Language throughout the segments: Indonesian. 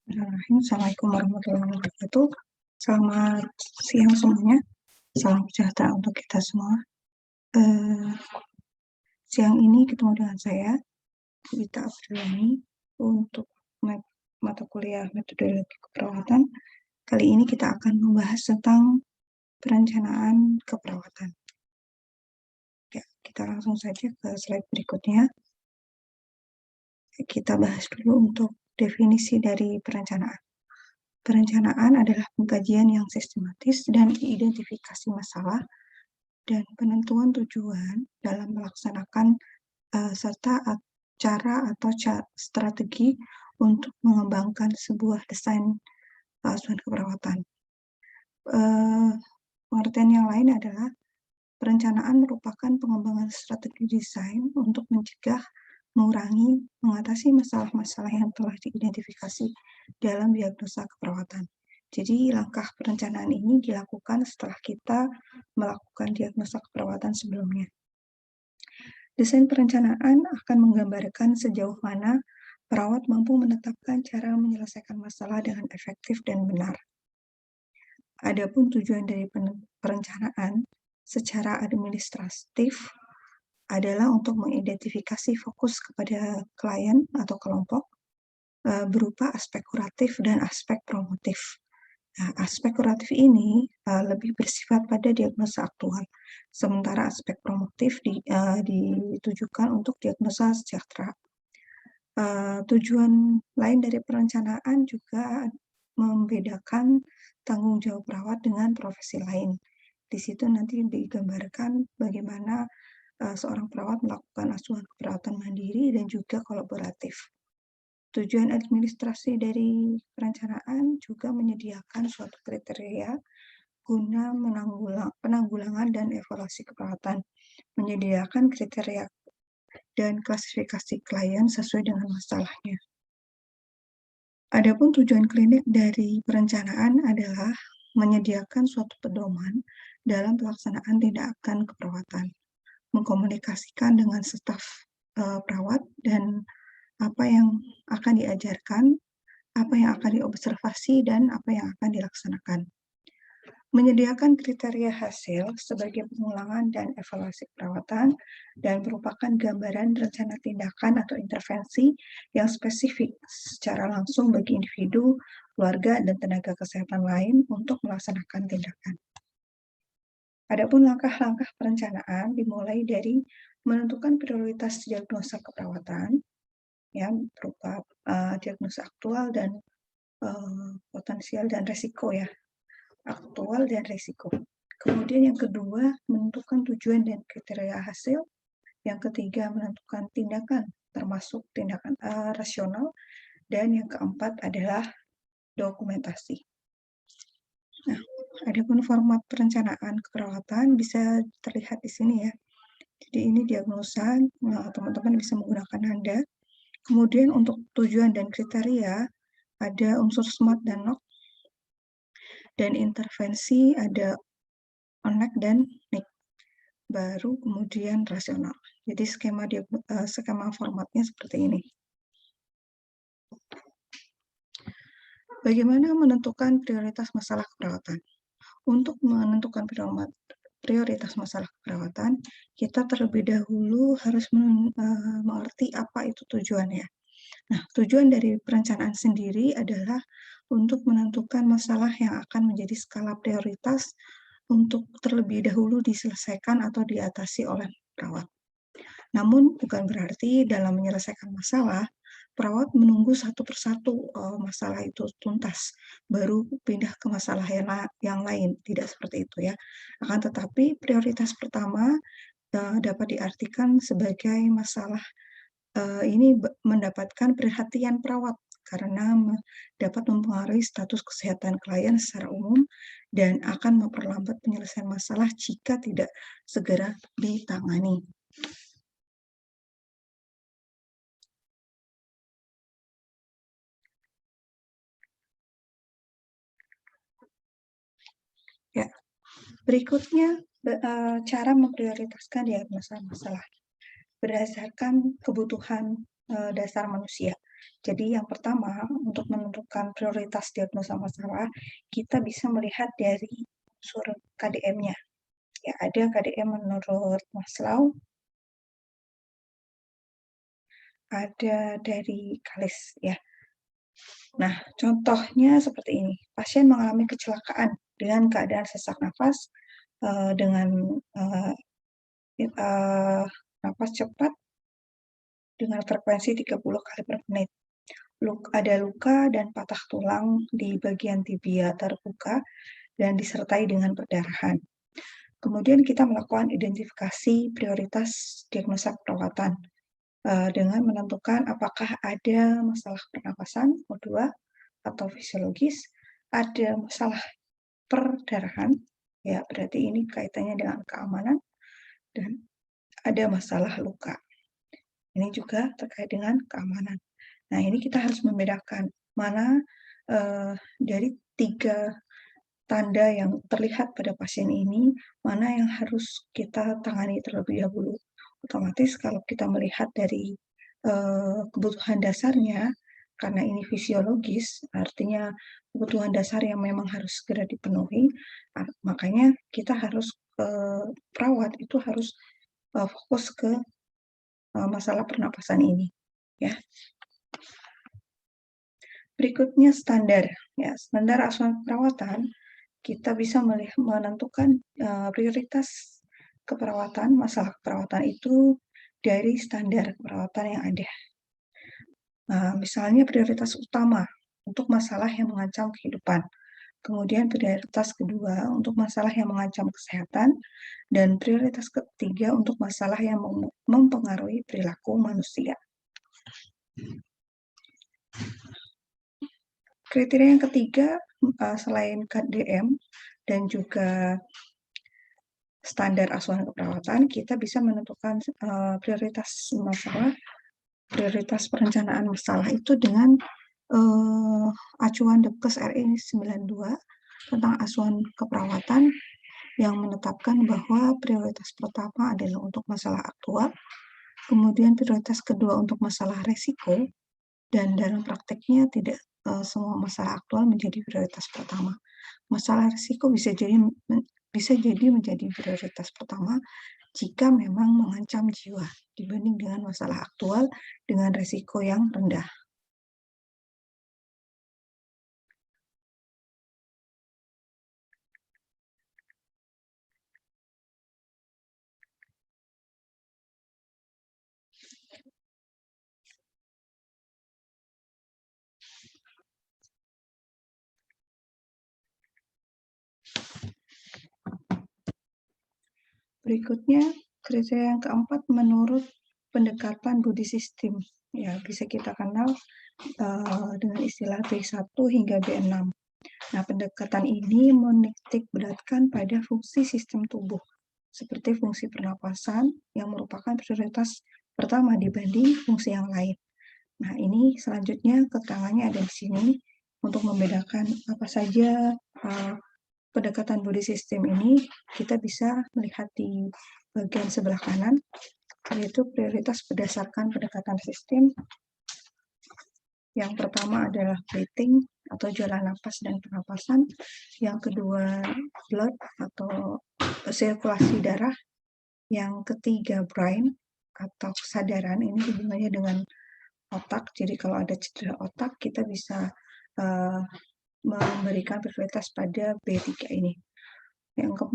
Bismillahirrahmanirrahim. Assalamualaikum warahmatullahi wabarakatuh. Selamat siang semuanya. Salam sejahtera untuk kita semua. Siang ini ketemu dengan saya, Gita Apriliani, untuk mata kuliah metodologi keperawatan. Kali ini kita akan membahas tentang perencanaan keperawatan. Ya, kita langsung saja ke slide berikutnya. Kita bahas dulu untuk definisi dari perencanaan. Perencanaan adalah pengkajian yang sistematis dan identifikasi masalah dan penentuan tujuan dalam melaksanakan serta cara atau strategi untuk mengembangkan sebuah desain asuhan keperawatan. Pengertian yang lain adalah perencanaan merupakan pengembangan strategi desain untuk mencegah, mengurangi, mengatasi masalah-masalah yang telah diidentifikasi dalam diagnosa keperawatan. Jadi langkah perencanaan ini dilakukan setelah kita melakukan diagnosa keperawatan sebelumnya. Desain perencanaan akan menggambarkan sejauh mana perawat mampu menetapkan cara menyelesaikan masalah dengan efektif dan benar. Adapun tujuan dari perencanaan secara administratif adalah untuk mengidentifikasi fokus kepada klien atau kelompok berupa aspek kuratif dan aspek promotif. Nah, aspek kuratif ini lebih bersifat pada diagnosa aktual, sementara aspek promotif ditujukan untuk diagnosa sejahtera. Tujuan lain dari perencanaan juga membedakan tanggung jawab perawat dengan profesi lain. Di situ nanti digambarkan bagaimana seorang perawat melakukan asuhan keperawatan mandiri dan juga kolaboratif. Tujuan administrasi dari perencanaan juga menyediakan suatu kriteria guna penanggulangan dan evaluasi keperawatan, menyediakan kriteria dan klasifikasi klien sesuai dengan masalahnya. Adapun tujuan klinik dari perencanaan adalah menyediakan suatu pedoman dalam pelaksanaan tindakan keperawatan, mengkomunikasikan dengan staf perawat dan apa yang akan diajarkan, apa yang akan diobservasi, dan apa yang akan dilaksanakan. Menyediakan kriteria hasil sebagai pengulangan dan evaluasi perawatan dan merupakan gambaran rencana tindakan atau intervensi yang spesifik secara langsung bagi individu, keluarga, dan tenaga kesehatan lain untuk melaksanakan tindakan. Adapun langkah-langkah perencanaan dimulai dari menentukan prioritas diagnosa keperawatan, ya, berupa diagnosa aktual dan potensial dan resiko, ya, aktual dan resiko. Kemudian yang kedua, menentukan tujuan dan kriteria hasil. Yang ketiga, menentukan tindakan, termasuk tindakan rasional. Dan yang keempat adalah dokumentasi. Nah, adapun format perencanaan keperawatan bisa terlihat di sini, ya. Jadi ini diagnosa, teman-teman bisa menggunakan Anda. Kemudian untuk tujuan dan kriteria, ada unsur SMART dan NOC, dan intervensi ada ONEC dan NIC. Baru kemudian rasional. Jadi skema formatnya seperti ini. Bagaimana menentukan prioritas masalah keperawatan? Untuk menentukan prioritas masalah keperawatan, kita terlebih dahulu harus mengerti apa itu tujuannya. Nah, tujuan dari perencanaan sendiri adalah untuk menentukan masalah yang akan menjadi skala prioritas untuk terlebih dahulu diselesaikan atau diatasi oleh perawat. Namun, bukan berarti dalam menyelesaikan masalah, perawat menunggu satu persatu masalah itu tuntas, baru pindah ke masalah yang lain. Tidak seperti itu, ya. Akan tetapi, prioritas pertama dapat diartikan sebagai masalah ini mendapatkan perhatian perawat karena dapat mempengaruhi status kesehatan klien secara umum dan akan memperlambat penyelesaian masalah jika tidak segera ditangani. Ya, berikutnya cara memprioritaskan diagnosa masalah berdasarkan kebutuhan dasar manusia. Jadi yang pertama, untuk menentukan prioritas diagnosa masalah, kita bisa melihat dari unsur KDM-nya. Ya, ada KDM menurut Maslow, ada dari Kalis, ya. Nah, contohnya seperti ini. Pasien mengalami kecelakaan dengan keadaan sesak nafas, dengan nafas cepat dengan frekuensi 30 kali per menit. Ada luka dan patah tulang di bagian tibia terbuka dan disertai dengan perdarahan. Kemudian kita melakukan identifikasi prioritas diagnosa perawatan dengan menentukan apakah ada masalah pernapasan, O2, atau fisiologis, ada masalah perdarahan, ya berarti ini kaitannya dengan keamanan, dan ada masalah luka. Ini juga terkait dengan keamanan. Nah, ini kita harus membedakan mana dari 3 tanda yang terlihat pada pasien ini, mana yang harus kita tangani terlebih dahulu. Otomatis kalau kita melihat dari kebutuhan dasarnya, karena ini fisiologis, artinya kebutuhan dasar yang memang harus segera dipenuhi, makanya kita harus perawat itu harus fokus ke masalah pernapasan ini, ya. Berikutnya standar, ya standar asuhan perawatan, kita bisa menentukan prioritas keperawatan, masalah keperawatan itu dari standar keperawatan yang ada. Misalnya prioritas utama untuk masalah yang mengancam kehidupan, kemudian prioritas kedua untuk masalah yang mengancam kesehatan, dan prioritas ketiga untuk masalah yang mempengaruhi perilaku manusia. Kriteria yang ketiga, selain KDM dan juga standar asuhan keperawatan, kita bisa menentukan prioritas masalah, prioritas perencanaan masalah itu dengan acuan Depkes RI 92 tentang asuhan keperawatan yang menetapkan bahwa prioritas pertama adalah untuk masalah aktual, kemudian prioritas kedua untuk masalah resiko, dan dalam prakteknya tidak semua masalah aktual menjadi prioritas pertama. Masalah risiko bisa jadi menjadi prioritas pertama jika memang mengancam jiwa dibanding dengan masalah aktual dengan risiko yang rendah. Berikutnya, kriteria yang keempat menurut pendekatan body system. Ya, bisa kita kenal dengan istilah B1 hingga B6. Nah, pendekatan ini menitik beratkan pada fungsi sistem tubuh, seperti fungsi pernapasan yang merupakan prioritas pertama dibanding fungsi yang lain. Nah, ini selanjutnya keterangannya ada di sini untuk membedakan apa saja pendekatan body system ini. Kita bisa melihat di bagian sebelah kanan, yaitu prioritas berdasarkan pendekatan sistem. Yang pertama adalah breathing atau jalan napas dan pernapasan. Yang kedua, blood atau sirkulasi darah. Yang ketiga, brain atau kesadaran. Ini hubungannya dengan otak. Jadi kalau ada cedera otak, kita bisa memberikan prioritas pada B3 ini. Yang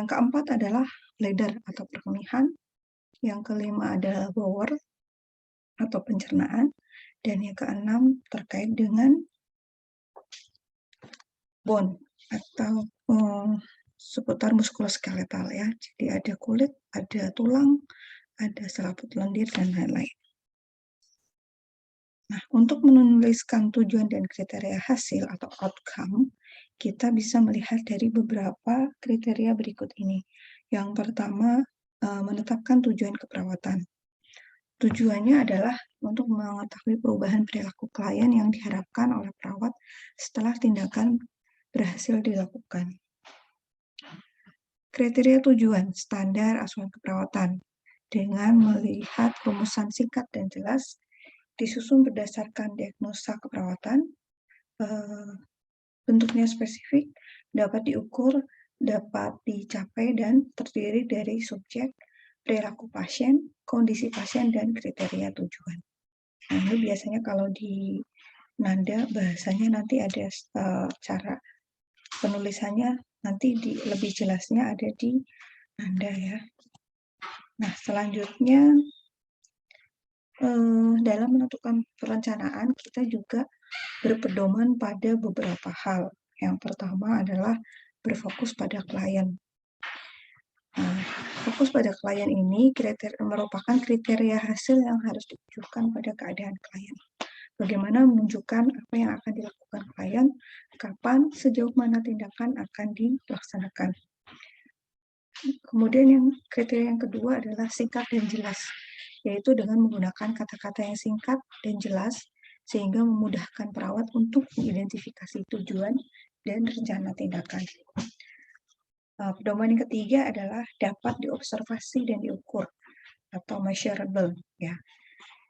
keempat adalah bladder atau perkemihan. Yang kelima adalah bowel atau pencernaan. Dan yang keenam terkait dengan bone atau seputar muskuloskeletal, ya. Jadi ada kulit, ada tulang, ada selaput lendir, dan lain-lain. Nah, untuk menuliskan tujuan dan kriteria hasil atau outcome, kita bisa melihat dari beberapa kriteria berikut ini. Yang pertama, menetapkan tujuan keperawatan. Tujuannya adalah untuk mengetahui perubahan perilaku klien yang diharapkan oleh perawat setelah tindakan berhasil dilakukan. Kriteria tujuan standar asuhan keperawatan dengan melihat rumusan singkat dan jelas disusun berdasarkan diagnosa keperawatan, bentuknya spesifik, dapat diukur, dapat dicapai, dan terdiri dari subjek, perilaku pasien, kondisi pasien, dan kriteria tujuan. Nah, ini biasanya kalau di Nanda bahasanya nanti ada cara penulisannya nanti lebih jelasnya ada di Nanda ya. Nah, selanjutnya dalam menentukan perencanaan kita juga berpedoman pada beberapa hal. Yang pertama adalah berfokus pada klien. Nah, fokus pada klien ini merupakan kriteria hasil yang harus ditujukan pada keadaan klien. Bagaimana menunjukkan apa yang akan dilakukan klien, kapan, sejauh mana tindakan akan dilaksanakan. Kemudian kriteria yang kedua adalah singkat dan jelas, yaitu dengan menggunakan kata-kata yang singkat dan jelas, sehingga memudahkan perawat untuk mengidentifikasi tujuan dan rencana tindakan. Pedoman yang ketiga adalah dapat diobservasi dan diukur atau measurable. Ya,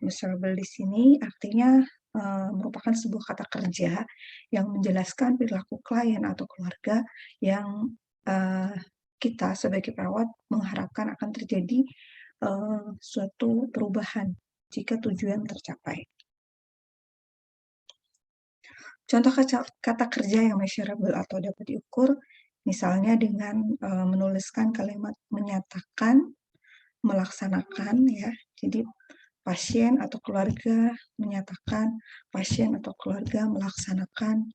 measurable di sini artinya merupakan sebuah kata kerja yang menjelaskan perilaku klien atau keluarga yang kita sebagai perawat mengharapkan akan terjadi suatu perubahan jika tujuan tercapai. Contoh kata kerja yang measurable atau dapat diukur, misalnya dengan menuliskan kalimat menyatakan, melaksanakan, ya. Jadi pasien atau keluarga menyatakan, pasien atau keluarga melaksanakan,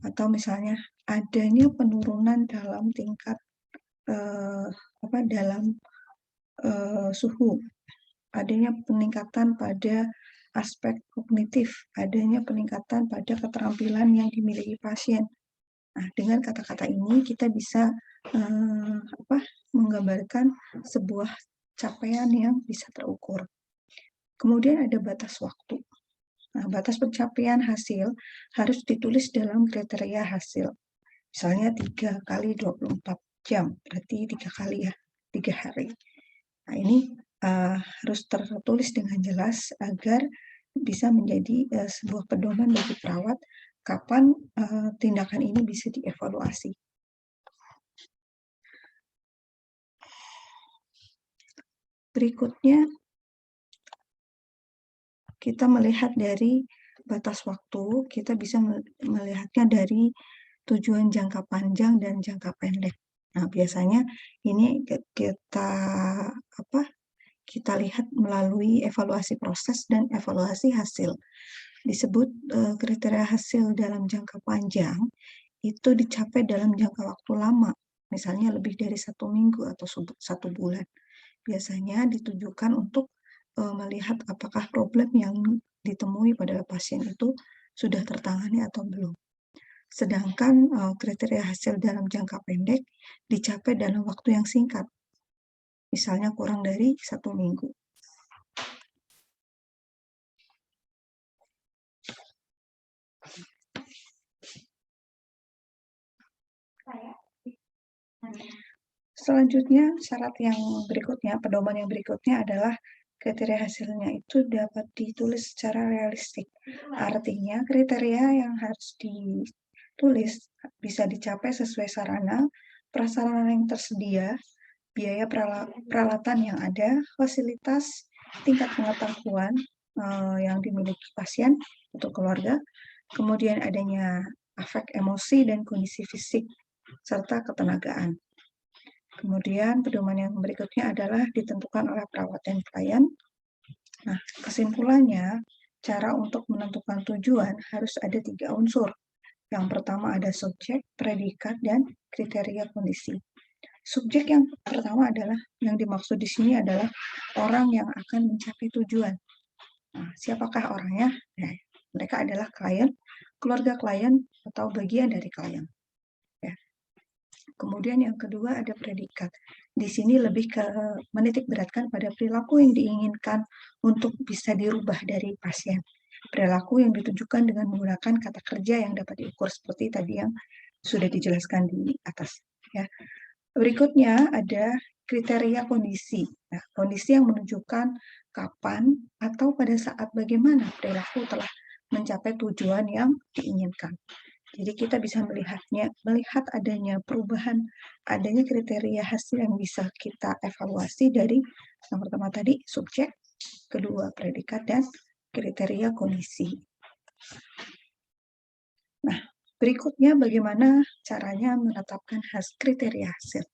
atau misalnya adanya penurunan dalam tingkat suhu, adanya peningkatan pada aspek kognitif, adanya peningkatan pada keterampilan yang dimiliki pasien. Nah, dengan kata-kata ini kita bisa menggambarkan sebuah capaian yang bisa terukur. Kemudian ada batas waktu. Nah, batas pencapaian hasil harus ditulis dalam kriteria hasil. Misalnya 3 kali 24 jam, berarti 3 kali ya, 3 hari. Nah, ini harus tertulis dengan jelas agar bisa menjadi sebuah pedoman bagi perawat kapan tindakan ini bisa dievaluasi. Berikutnya, kita melihat dari batas waktu, kita bisa melihatnya dari tujuan jangka panjang dan jangka pendek. Nah, biasanya ini kita lihat melalui evaluasi proses dan evaluasi hasil. Disebut kriteria hasil dalam jangka panjang itu dicapai dalam jangka waktu lama, misalnya lebih dari 1 minggu atau 1 bulan. Biasanya ditujukan untuk melihat apakah problem yang ditemui pada pasien itu sudah tertangani atau belum. Sedangkan kriteria hasil dalam jangka pendek dicapai dalam waktu yang singkat, misalnya kurang dari 1 minggu. Selanjutnya, syarat yang berikutnya, pedoman yang berikutnya adalah kriteria hasilnya itu dapat ditulis secara realistik. Artinya, kriteria yang harus ditulis bisa dicapai sesuai sarana, prasarana yang tersedia, biaya peralatan yang ada, fasilitas, tingkat pengetahuan yang dimiliki pasien atau keluarga, kemudian adanya afek emosi dan kondisi fisik, serta ketenagaan. Kemudian pedoman yang berikutnya adalah ditentukan oleh perawat dan klien. Nah, kesimpulannya, cara untuk menentukan tujuan harus ada 3 unsur. Yang pertama ada subjek, predikat, dan kriteria kondisi. Subjek yang pertama adalah, yang dimaksud di sini adalah orang yang akan mencapai tujuan. Nah, siapakah orangnya? Nah, mereka adalah klien, keluarga klien, atau bagian dari klien. Ya. Kemudian yang kedua ada predikat. Di sini lebih ke menitik beratkan pada perilaku yang diinginkan untuk bisa dirubah dari pasien. Perilaku yang ditujukan dengan menggunakan kata kerja yang dapat diukur seperti tadi yang sudah dijelaskan di atas. Ya. Berikutnya ada kriteria kondisi. Nah, kondisi yang menunjukkan kapan, atau pada saat bagaimana perilaku telah mencapai tujuan yang diinginkan. Jadi kita bisa melihat adanya perubahan, adanya kriteria hasil yang bisa kita evaluasi dari yang pertama tadi subjek, kedua predikat, dan kriteria kondisi. Nah, berikutnya bagaimana caranya menetapkan kriteria hasil.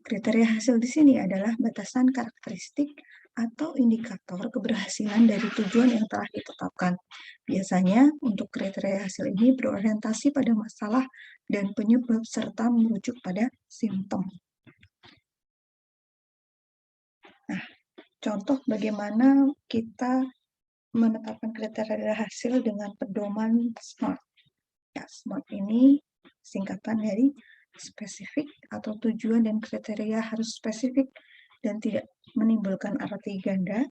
Kriteria hasil di sini adalah batasan karakteristik atau indikator keberhasilan dari tujuan yang telah ditetapkan. Biasanya, untuk kriteria hasil ini berorientasi pada masalah dan penyebab serta merujuk pada simptom. Nah, contoh bagaimana kita menetapkan kriteria hasil dengan pedoman SMART. Ya, SMART ini singkatan dari spesifik atau tujuan dan kriteria harus spesifik dan tidak menimbulkan arti ganda.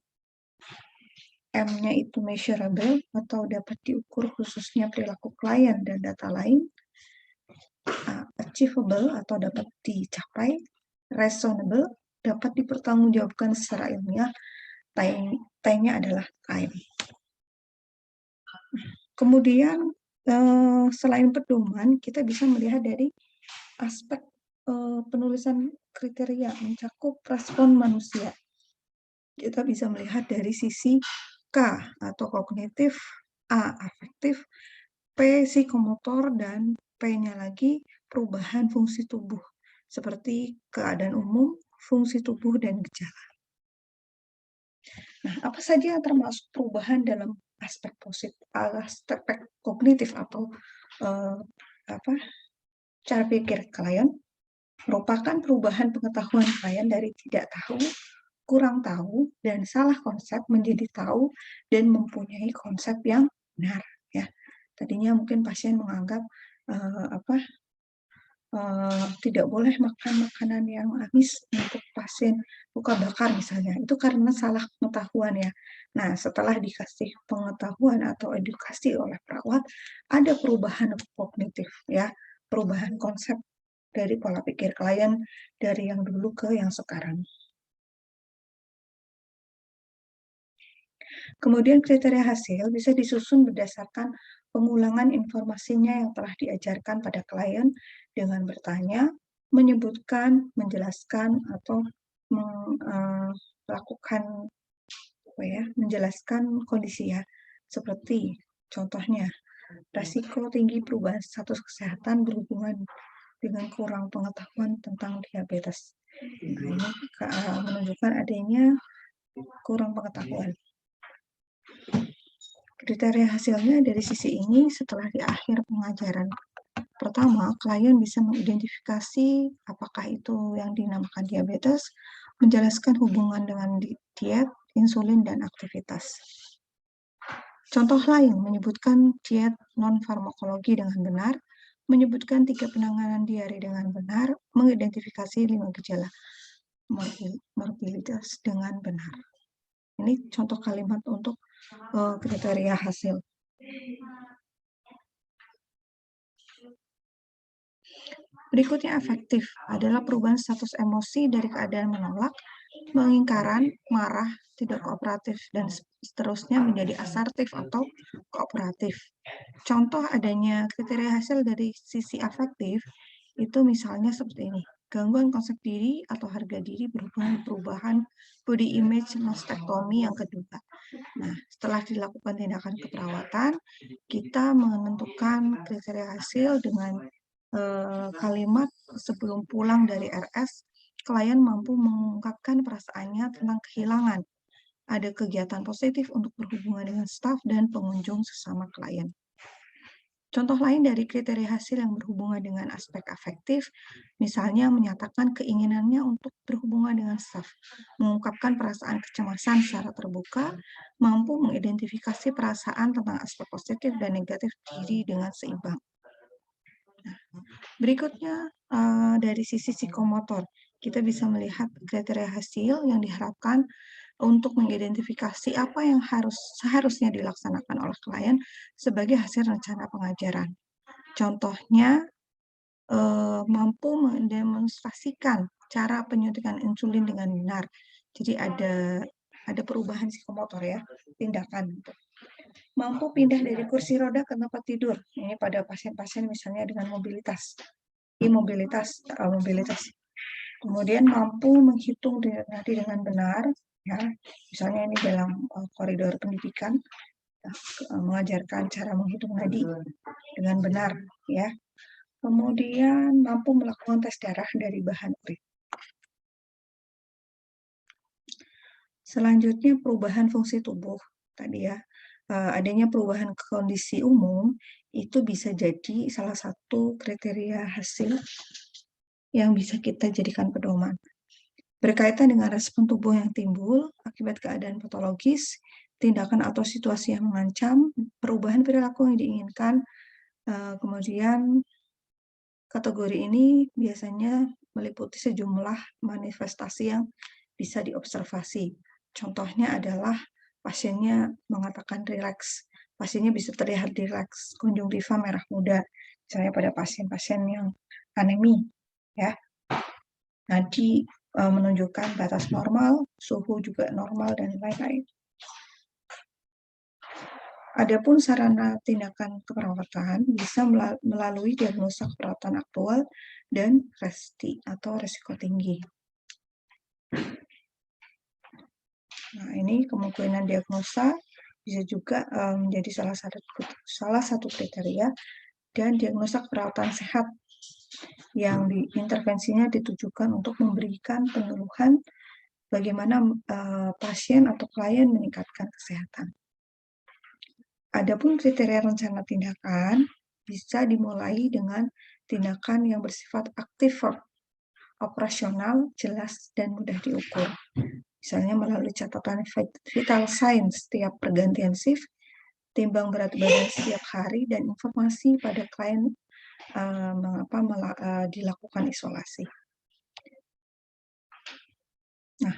M-nya itu measurable atau dapat diukur khususnya perilaku klien dan data lain. Achievable atau dapat dicapai. Reasonable dapat dipertanggungjawabkan secara ilmiah. T-nya adalah time. Kemudian selain pedoman, kita bisa melihat dari aspek penulisan kriteria mencakup respon manusia. Kita bisa melihat dari sisi K atau kognitif, A afektif, P psikomotor, dan P-nya lagi perubahan fungsi tubuh seperti keadaan umum, fungsi tubuh, dan gejala. Nah, apa saja yang termasuk perubahan dalam aspek kognitif atau cara pikir klien? Merupakan perubahan pengetahuan klien dari tidak tahu, kurang tahu, dan salah konsep menjadi tahu dan mempunyai konsep yang benar. Ya, tadinya mungkin pasien menganggap tidak boleh makan makanan yang amis untuk pasien luka bakar misalnya. Itu karena salah pengetahuan ya. Nah, setelah dikasih pengetahuan atau edukasi oleh perawat, ada perubahan kognitif ya, perubahan konsep dari pola pikir klien dari yang dulu ke yang sekarang. Kemudian kriteria hasil bisa disusun berdasarkan pengulangan informasinya yang telah diajarkan pada klien dengan bertanya, menyebutkan, menjelaskan, atau melakukan menjelaskan kondisi ya. Seperti contohnya, resiko tinggi perubahan status kesehatan berhubungan dengan kurang pengetahuan tentang diabetes. Nah, ini menunjukkan adanya kurang pengetahuan. Kriteria hasilnya dari sisi ini setelah di akhir pengajaran pertama, klien bisa mengidentifikasi apakah itu yang dinamakan diabetes, menjelaskan hubungan dengan diet, insulin, dan aktivitas. Contoh lain, menyebutkan diet non-farmakologi dengan benar, menyebutkan 3 penanganan diare dengan benar, mengidentifikasi 5 gejala morbilitas dengan benar. Ini contoh kalimat untuk kriteria hasil. Berikutnya afektif adalah perubahan status emosi dari keadaan menolak, pengingkaran, marah, tidak kooperatif, dan seterusnya menjadi asertif atau kooperatif. Contoh adanya kriteria hasil dari sisi afektif itu misalnya seperti ini. Gangguan konsep diri atau harga diri berhubungan perubahan body image mastektomi yang kedua. Nah, setelah dilakukan tindakan keperawatan, kita menentukan kriteria hasil dengan kalimat sebelum pulang dari RS, klien mampu mengungkapkan perasaannya tentang kehilangan. Ada kegiatan positif untuk berhubungan dengan staf dan pengunjung sesama klien. Contoh lain dari kriteria hasil yang berhubungan dengan aspek afektif, misalnya menyatakan keinginannya untuk berhubungan dengan staf, mengungkapkan perasaan kecemasan secara terbuka, mampu mengidentifikasi perasaan tentang aspek positif dan negatif diri dengan seimbang. Nah, berikutnya dari sisi psikomotor, kita bisa melihat kriteria hasil yang diharapkan untuk mengidentifikasi apa yang seharusnya dilaksanakan oleh klien sebagai hasil rencana pengajaran. Contohnya, mampu mendemonstrasikan cara penyuntikan insulin dengan benar. Jadi ada perubahan psikomotor ya, tindakan. Mampu pindah dari kursi roda ke tempat tidur. Ini pada pasien-pasien misalnya dengan mobilitas, mobilitas. Kemudian mampu menghitung nadi dengan benar, ya, misalnya ini dalam koridor pendidikan, mengajarkan cara menghitung nadi dengan benar, ya. Kemudian mampu melakukan tes darah dari bahan urin. Selanjutnya perubahan fungsi tubuh tadi ya, adanya perubahan kondisi umum itu bisa jadi salah satu kriteria hasil yang bisa kita jadikan pedoman. Berkaitan dengan respon tubuh yang timbul akibat keadaan patologis, tindakan atau situasi yang mengancam, perubahan perilaku yang diinginkan, kemudian kategori ini biasanya meliputi sejumlah manifestasi yang bisa diobservasi. Contohnya adalah pasiennya mengatakan rileks, pasiennya bisa terlihat rileks, konjungtiva merah muda, misalnya pada pasien-pasien yang anemi, ya. Nadi menunjukkan batas normal, suhu juga normal, dan lain-lain. Adapun sarana tindakan keperawatan bisa melalui diagnosa keperawatan aktual dan RESTI atau resiko tinggi. Nah, ini kemungkinan diagnosa bisa juga menjadi salah satu kriteria, dan diagnosa keperawatan sehat yang intervensinya ditujukan untuk memberikan penyuluhan bagaimana pasien atau klien meningkatkan kesehatan. Adapun kriteria rencana tindakan bisa dimulai dengan tindakan yang bersifat aktif, operasional, jelas, dan mudah diukur. Misalnya melalui catatan vital sign setiap pergantian shift, timbang berat badan setiap hari, dan informasi pada klien mengapa dilakukan isolasi. Nah,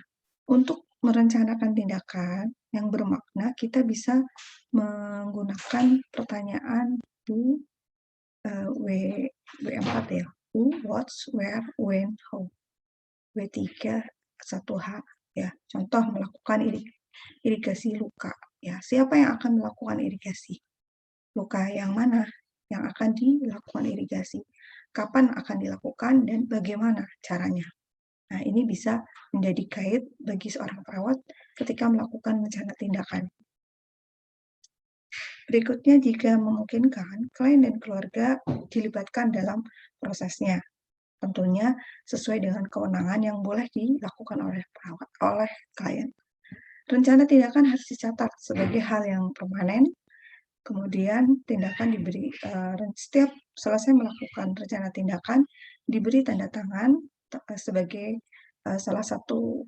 untuk merencanakan tindakan yang bermakna, kita bisa menggunakan pertanyaan W4 ya. Who, what, where, when, how. W3, 1H ya. Contoh melakukan irigasi luka. Ya, siapa yang akan melakukan irigasi? Luka yang mana yang akan dilakukan irigasi? Kapan akan dilakukan dan bagaimana caranya? Nah, ini bisa menjadi guide bagi seorang perawat ketika melakukan rencana tindakan. Berikutnya, jika memungkinkan, klien dan keluarga dilibatkan dalam prosesnya. Tentunya sesuai dengan kewenangan yang boleh dilakukan oleh perawat, oleh klien. Rencana tindakan harus dicatat sebagai hal yang permanen. Kemudian tindakan diberi, setiap selesai melakukan rencana tindakan, diberi tanda tangan sebagai salah satu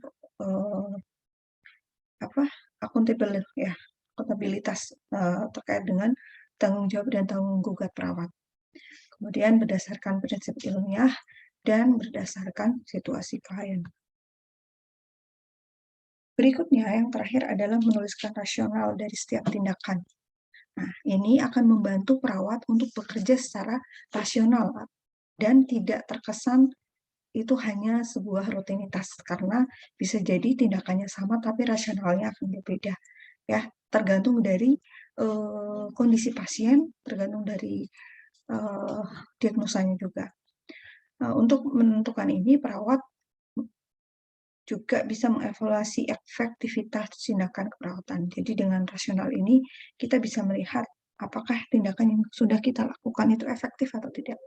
akuntabilitas terkait dengan tanggung jawab dan tanggung gugat perawat. Kemudian berdasarkan prinsip ilmiah dan berdasarkan situasi klien. Berikutnya, yang terakhir adalah menuliskan rasional dari setiap tindakan. Nah, ini akan membantu perawat untuk bekerja secara rasional dan tidak terkesan itu hanya sebuah rutinitas, karena bisa jadi tindakannya sama tapi rasionalnya akan berbeda. Ya, tergantung dari kondisi pasien, tergantung dari diagnosanya juga. Untuk menentukan ini, perawat juga bisa mengevaluasi efektivitas tindakan keperawatan. Jadi dengan rasional ini kita bisa melihat apakah tindakan yang sudah kita lakukan itu efektif atau tidak.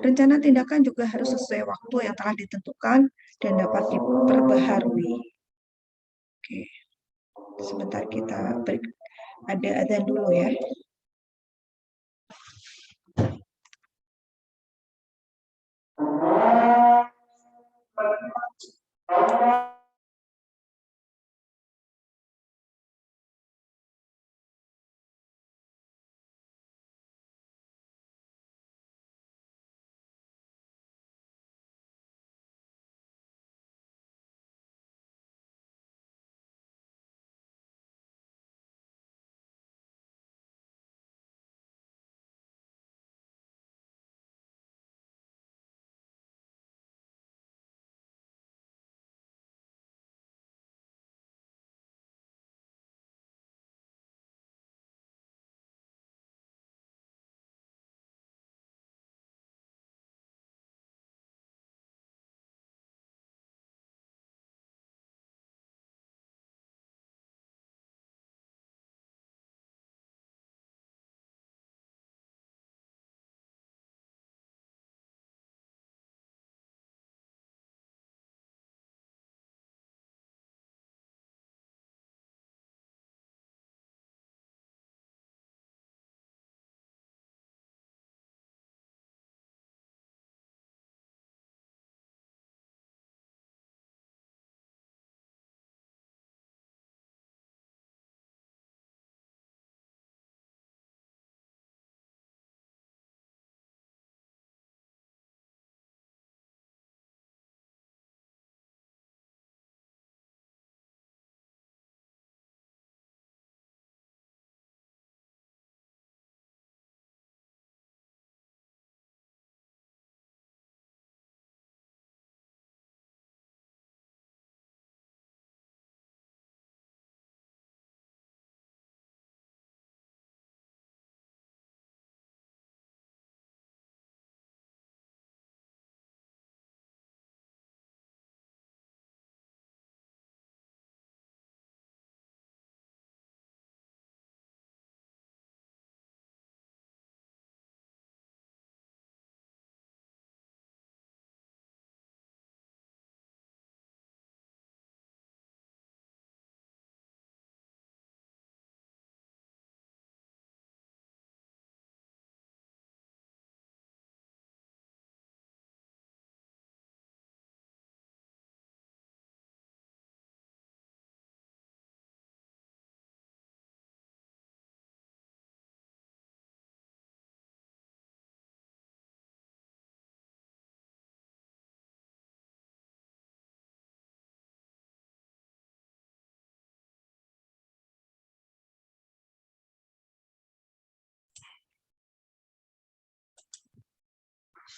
Rencana tindakan juga harus sesuai waktu yang telah ditentukan dan dapat diperbaharui. Oke, sebentar kita break. Ada adzan dulu ya.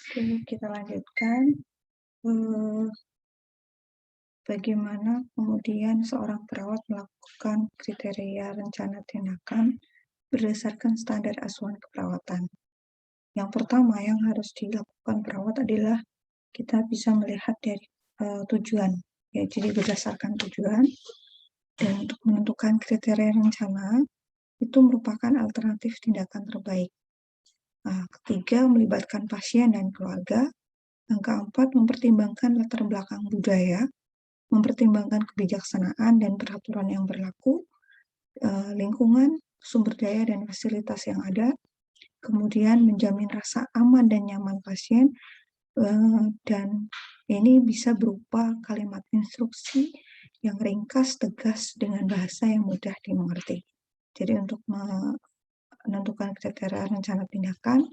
Oke, kita lanjutkan. Bagaimana kemudian seorang perawat melakukan kriteria rencana tindakan berdasarkan standar asuhan keperawatan. Yang pertama yang harus dilakukan perawat adalah kita bisa melihat dari tujuan. Ya, jadi berdasarkan tujuan dan untuk menentukan kriteria rencana itu merupakan alternatif tindakan terbaik. Ketiga, melibatkan pasien dan keluarga. Yang keempat, mempertimbangkan latar belakang budaya, mempertimbangkan kebijaksanaan dan peraturan yang berlaku, lingkungan, sumber daya dan fasilitas yang ada, kemudian menjamin rasa aman dan nyaman pasien, dan ini bisa berupa kalimat instruksi yang ringkas, tegas, dengan bahasa yang mudah dimengerti. Jadi untuk menentukan kriteria rencana tindakan,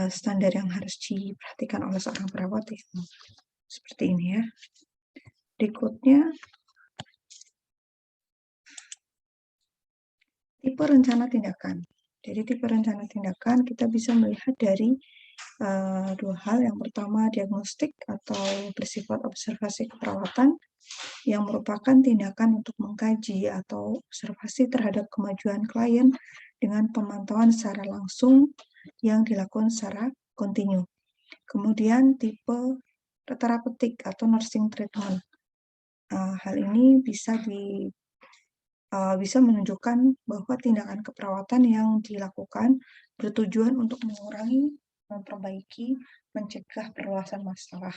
standar yang harus diperhatikan oleh seorang perawat itu seperti ini ya. Berikutnya, tipe rencana tindakan. Jadi tipe rencana tindakan kita bisa melihat dari dua hal. Yang pertama, diagnostik atau bersifat observasi keperawatan yang merupakan tindakan untuk mengkaji atau observasi terhadap kemajuan klien dengan pemantauan secara langsung yang dilakukan secara kontinu. Kemudian tipe terapeutik atau nursing treatment. Hal ini bisa menunjukkan bahwa tindakan keperawatan yang dilakukan bertujuan untuk mengurangi, memperbaiki, mencegah perluasan masalah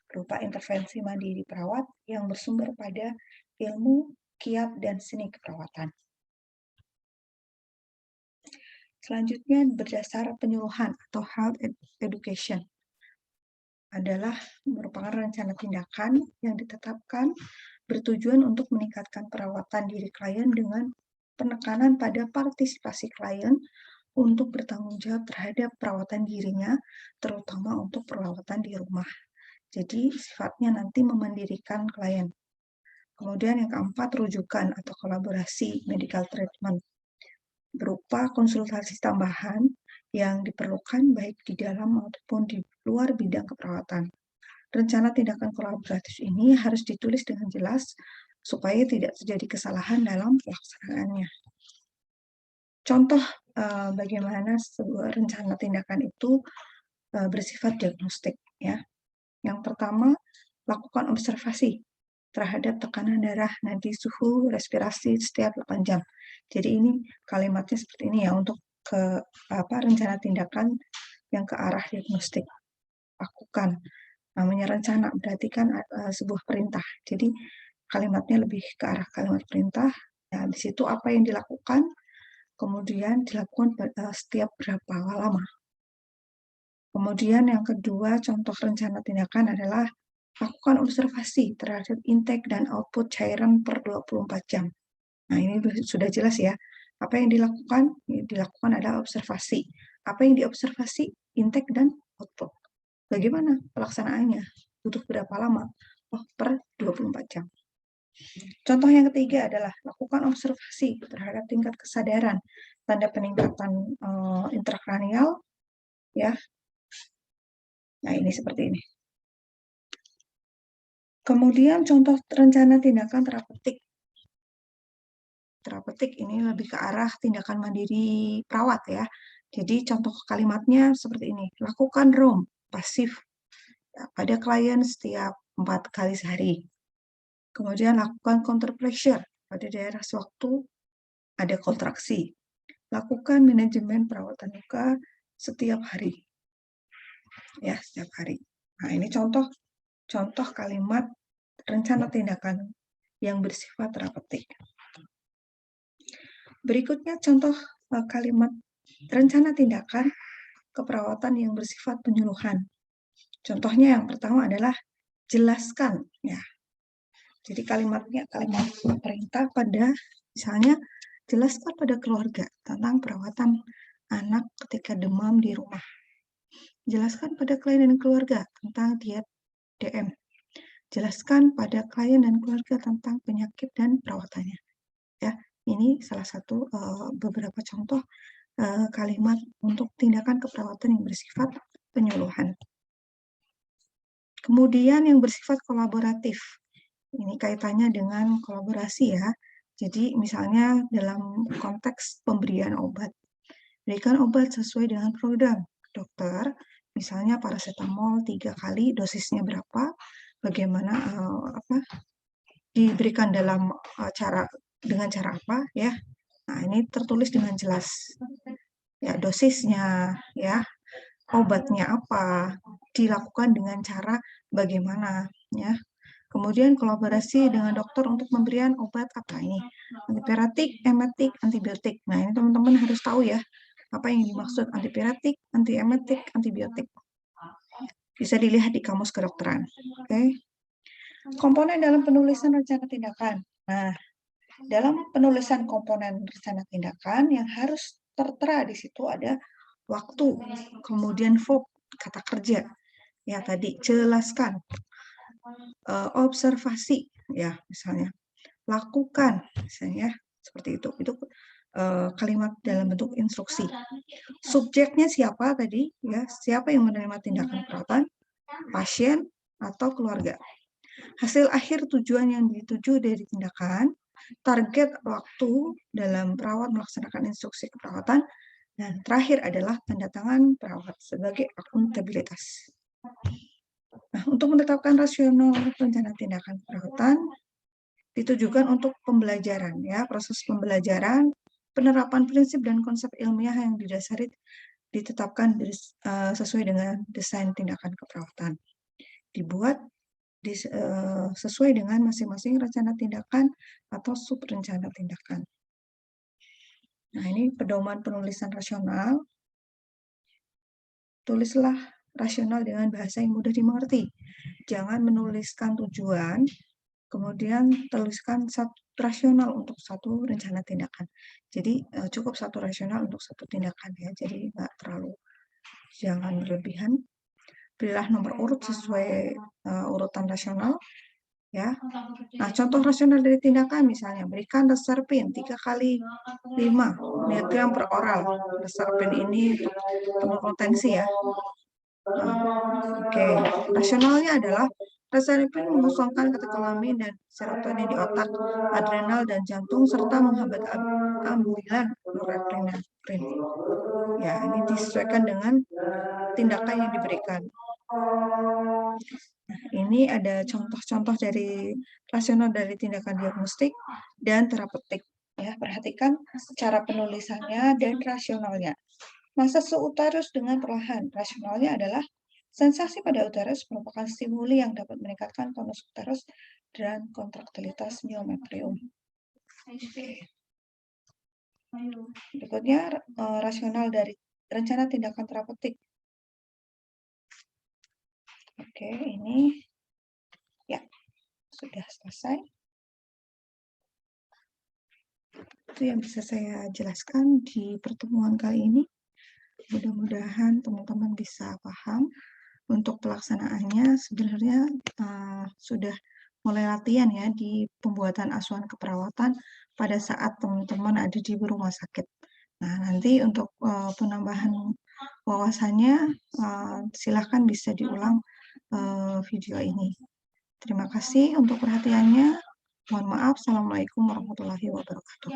berupa intervensi mandiri perawat yang bersumber pada ilmu, kiat, dan seni keperawatan. Selanjutnya, berdasar penyuluhan atau health education adalah merupakan rencana tindakan yang ditetapkan bertujuan untuk meningkatkan perawatan diri klien dengan penekanan pada partisipasi klien untuk bertanggung jawab terhadap perawatan dirinya, terutama untuk perawatan di rumah. Jadi sifatnya nanti memandirikan klien. Kemudian yang keempat, rujukan atau kolaborasi medical treatment berupa konsultasi tambahan yang diperlukan baik di dalam maupun di luar bidang keperawatan. Rencana tindakan kolaboratif ini harus ditulis dengan jelas supaya tidak terjadi kesalahan dalam pelaksanaannya. Contoh bagaimana sebuah rencana tindakan itu bersifat diagnostik ya. Yang pertama, lakukan observasi terhadap tekanan darah, nadi, suhu, respirasi setiap 8 jam. Jadi ini kalimatnya seperti ini ya untuk rencana tindakan yang ke arah diagnostik. Lakukan. Namanya rencana berarti kan sebuah perintah. Jadi kalimatnya lebih ke arah kalimat perintah. Nah, di situ apa yang dilakukan, kemudian dilakukan setiap berapa lama. Kemudian yang kedua, contoh rencana tindakan adalah lakukan observasi terhadap intake dan output cairan per 24 jam. Nah, ini sudah jelas ya. Apa yang dilakukan? Yang dilakukan adalah observasi. Apa yang diobservasi? Intake dan output. Bagaimana pelaksanaannya? Butuh berapa lama? Oh, per 24 jam. Contoh yang ketiga adalah lakukan observasi terhadap tingkat kesadaran, tanda peningkatan intrakranial, ya. Nah, ini seperti ini. Kemudian contoh rencana tindakan terapeutik. Terapeutik ini lebih ke arah tindakan mandiri perawat ya. Jadi contoh kalimatnya seperti ini. Lakukan roam pasif pada klien setiap 4 kali sehari. Kemudian lakukan counter pressure pada daerah sewaktu ada kontraksi. Lakukan manajemen perawatan luka setiap hari. Ya, setiap hari. Nah, ini contoh kalimat rencana tindakan yang bersifat terapeutik. Berikutnya contoh kalimat rencana tindakan keperawatan yang bersifat penyuluhan. Contohnya yang pertama adalah jelaskan ya. Jadi kalimatnya kalimat perintah pada misalnya jelaskan pada keluarga tentang perawatan anak ketika demam di rumah. Jelaskan pada klien dan keluarga tentang diet DM. Jelaskan pada klien dan keluarga tentang penyakit dan perawatannya. Ya, ini salah satu beberapa contoh kalimat untuk tindakan keperawatan yang bersifat penyuluhan. Kemudian yang bersifat kolaboratif. Ini kaitannya dengan kolaborasi ya. Jadi misalnya dalam konteks pemberian obat. Berikan obat sesuai dengan program dokter. Misalnya paracetamol 3 kali, dosisnya berapa, bagaimana diberikan dalam dengan cara apa ya. Nah, ini tertulis dengan jelas. Ya, dosisnya ya, obatnya apa, dilakukan dengan cara bagaimana ya. Kemudian kolaborasi dengan dokter untuk pemberian obat apa ini? Antipiratik, emetik, antibiotik. Nah, ini teman-teman harus tahu ya, apa yang dimaksud antipiratik, antiemetik, antibiotik. Bisa dilihat di kamus kedokteran. Oke. Komponen dalam penulisan rencana tindakan. Nah, dalam penulisan komponen rencana tindakan yang harus tertera di situ ada waktu, kemudian verb, kata kerja. Ya, tadi jelaskan. Observasi, ya, misalnya. Lakukan, misalnya seperti itu. Itu kalimat dalam bentuk instruksi. Subjeknya siapa tadi? Ya, siapa yang menerima tindakan perawatan? Pasien atau keluarga. Hasil akhir tujuan yang dituju dari tindakan, target waktu dalam perawat melaksanakan instruksi keperawatan, dan terakhir adalah tanda tangan perawat sebagai akuntabilitas. Nah, untuk menetapkan rasional rencana tindakan perawatan, ditujukan untuk pembelajaran, ya, proses pembelajaran, penerapan prinsip dan konsep ilmiah yang didasari ditetapkan sesuai dengan desain tindakan keperawatan. Dibuat sesuai dengan masing-masing rencana tindakan atau sub rencana tindakan. Nah, ini pedoman penulisan rasional. Tulislah rasional dengan bahasa yang mudah dimengerti. Jangan menuliskan tujuan, kemudian tuliskan satu rasional untuk satu rencana tindakan. Jadi cukup satu rasional untuk satu tindakan ya. Jadi nggak terlalu, jangan berlebihan. Berilah nomor urut sesuai urutan rasional. Ya. Nah, contoh rasional dari tindakan misalnya berikan reserpin 3 kali 5 mg per oral. Reserpin ini untuk penurun tensi ya. Oke. Rasionalnya adalah reserpin mengosongkan katekolamin dan serotonin di otak, adrenal dan jantung serta menghambat ambulan norepinefrin. Ya, ini disesuaikan dengan tindakan yang diberikan. Nah, ini ada contoh-contoh dari rasional dari tindakan diagnostik dan terapeutik. Ya, perhatikan cara penulisannya dan rasionalnya. Masa uterus dengan perlahan. Rasionalnya adalah sensasi pada uterus merupakan stimuli yang dapat meningkatkan tonus uterus dan kontraktilitas miometrium. Berikutnya rasional dari rencana tindakan terapeutik. Oke, ini ya sudah selesai. Itu yang bisa saya jelaskan di pertemuan kali ini. Mudah-mudahan teman-teman bisa paham. Untuk pelaksanaannya sebenarnya sudah mulai latihan ya di pembuatan asuhan keperawatan pada saat teman-teman ada di rumah sakit. Nah, nanti untuk penambahan wawasannya silahkan bisa diulang video ini. Terima kasih untuk perhatiannya. Mohon maaf. Assalamualaikum warahmatullahi wabarakatuh.